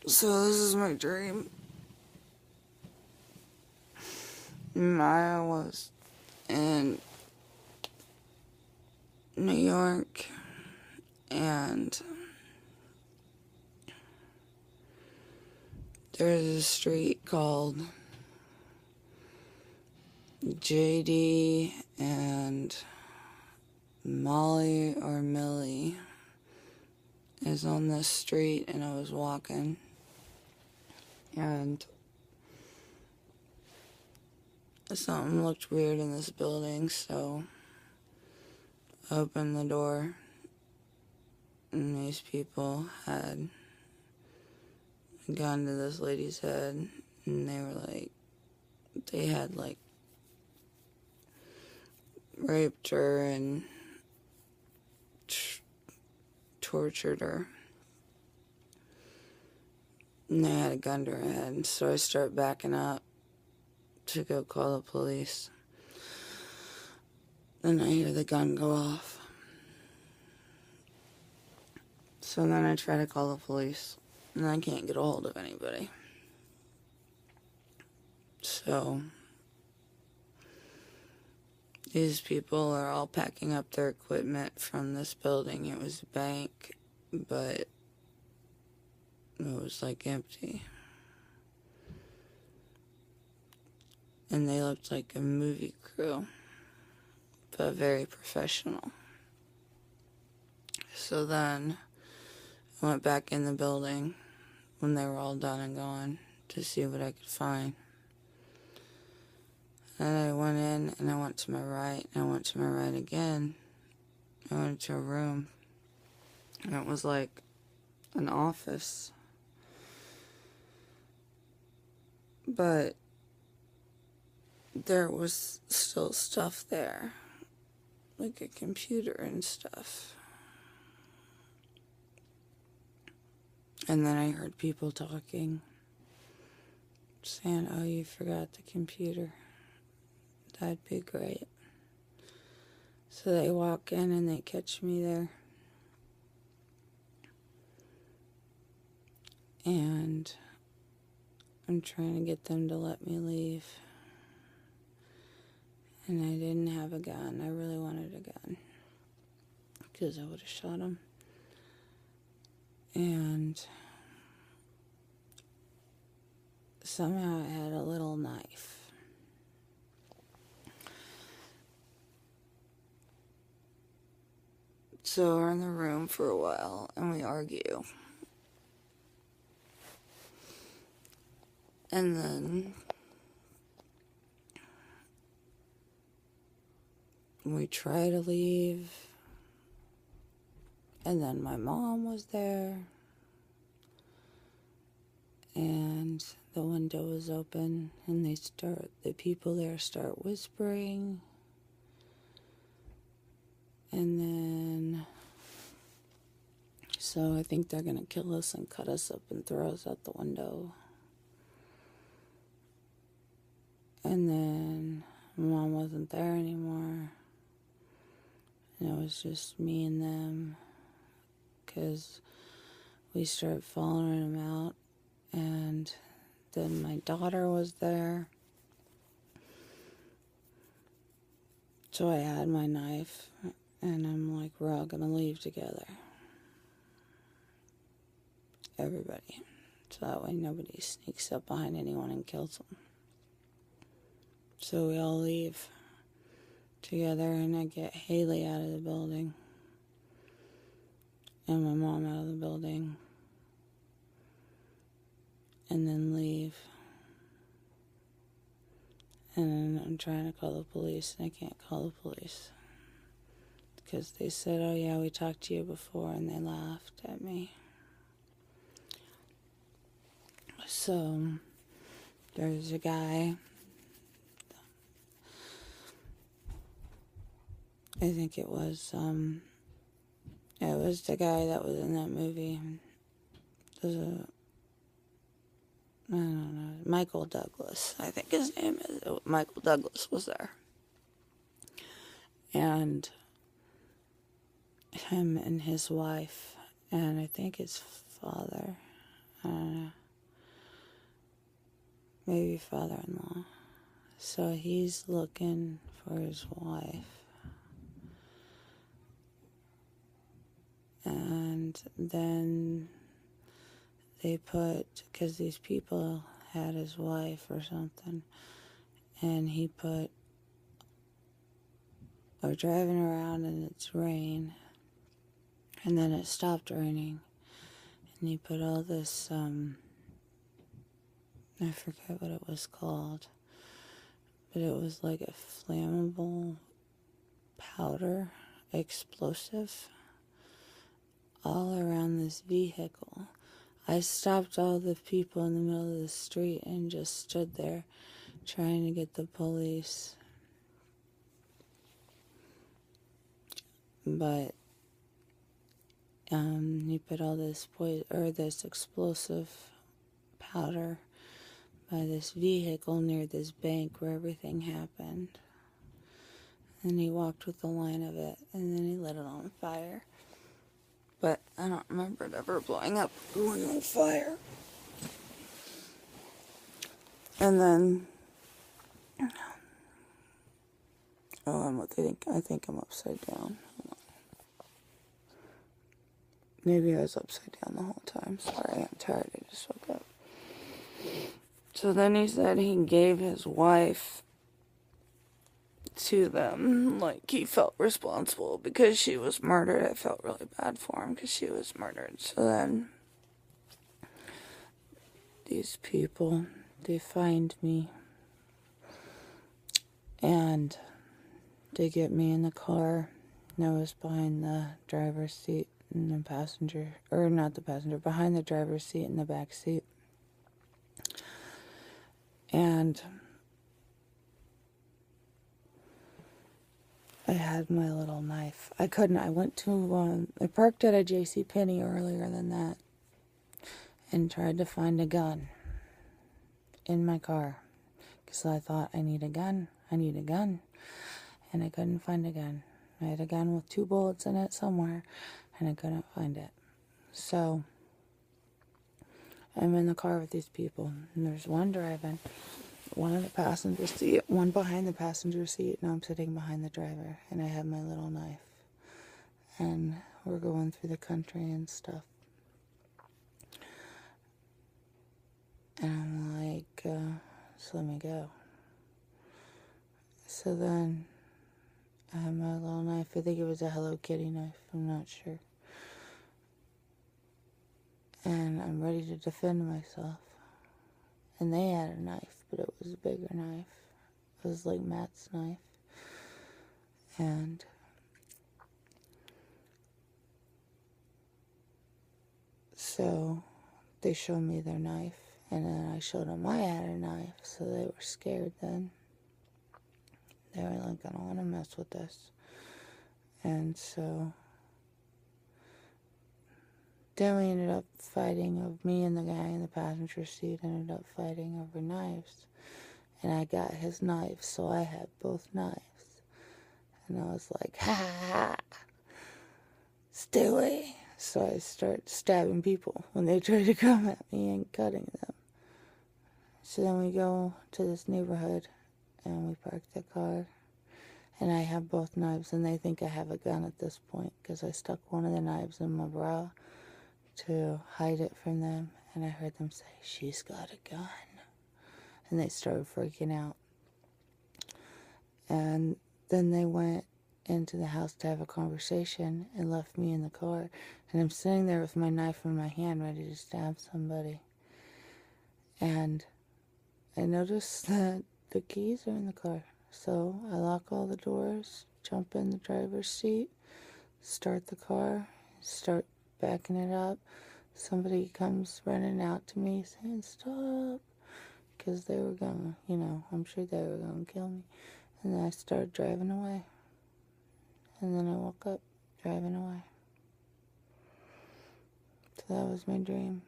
So this is my dream. Maya was in New York, and there's a street called JD and Molly or Millie is on this street, and I was walking, and something looked weird in this building, so I opened the door, and these people had a gun to this lady's head, and they had raped her and tortured her. And they had a gun to her head, so I start backing up to go call the police. Then I hear the gun go off. So then I try to call the police, and I can't get a hold of anybody. So these people are all packing up their equipment from this building. It was a bank, but it was empty. And they looked like a movie crew, but very professional. So then I went back in the building when they were all done and gone to see what I could find. And I went in, and I went to my right, and I went to my right again. I went into a room, and it was like an office. But there was still stuff there, like a computer and stuff. And then I heard people talking, saying, "Oh, you forgot the computer. That'd be great." So they walk in and they catch me there. And I'm trying to get them to let me leave. And I didn't have a gun. I really wanted a gun, because I would have shot him. And somehow I had a little knife. So we're in the room for a while, and we argue. And then we try to leave. And then my mom was there. And the window was open, and the people there start whispering. And then, so I think they're gonna kill us and cut us up and throw us out the window. And then Mom wasn't there anymore, and it was just me and them, because we started following them out. And then my daughter was there, so I had my knife, and I'm like, we're all gonna leave together, everybody, so that way nobody sneaks up behind anyone and kills them. So we all leave together, and I get Haley out of the building, and my mom out of the building, and then leave. And I'm trying to call the police, and I can't call the police, because they said, "Oh yeah, we talked to you before," and they laughed at me. So there's a guy, I think it was the guy that was in that movie. I don't know, Michael Douglas, I think his name is. Michael Douglas was there. And him and his wife, and I think his father, I don't know. Maybe father-in-law. So he's looking for his wife. And then they put, because these people had his wife or something, and he put, we're driving around and it's rain, and then it stopped raining, and he put all this, I forget what it was called, but it was like a flammable powder, explosive, all around this vehicle. I stopped all the people in the middle of the street and just stood there trying to get the police. But he put all this this explosive powder by this vehicle near this bank where everything happened. And he walked with the line of it, and then he lit it on fire. But I don't remember it ever blowing up or going on fire. And then, I think I'm upside down. Maybe I was upside down the whole time. Sorry, I'm tired. I just woke up. So then he said he gave his wife to them, like he felt responsible because she was murdered. I felt really bad for him because she was murdered. So then these people, they find me and they get me in the car, and I was behind the driver's seat and the passenger, or not the passenger, behind the driver's seat in the back seat. And I had my little knife. I parked at a JCPenney earlier than that and tried to find a gun in my car. Because I thought, I need a gun. And I couldn't find a gun. I had a gun with 2 bullets in it somewhere, and I couldn't find it. So I'm in the car with these people, and there's one driving, one in the passenger seat, one behind the passenger seat, and I'm sitting behind the driver, and I have my little knife. And we're going through the country and stuff. And I'm like, just let me go. So then I have my little knife. I think it was a Hello Kitty knife. I'm not sure. And I'm ready to defend myself. And they had a knife, but it was a bigger knife. It was like Matt's knife. And so they showed me their knife. And then I showed them I had a knife. So they were scared then. They were like, I don't want to mess with this. And so then we ended up fighting. Me and the guy in the passenger seat ended up fighting over knives. And I got his knife, so I had both knives. And I was like, ha ha, stay away. So I start stabbing people when they try to come at me and cutting them. So then we go to this neighborhood and we park the car. And I have both knives, and they think I have a gun at this point because I stuck one of the knives in my bra to hide it from them. And I heard them say, she's got a gun. And they started freaking out. And then they went into the house to have a conversation and left me in the car. And I'm sitting there with my knife in my hand ready to stab somebody. And I noticed that the keys are in the car. So I lock all the doors, jump in the driver's seat, start the car, start backing it up. Somebody comes running out to me saying, stop. Because they were going to, I'm sure they were going to kill me. And then I started driving away. And then I woke up driving away. So that was my dream.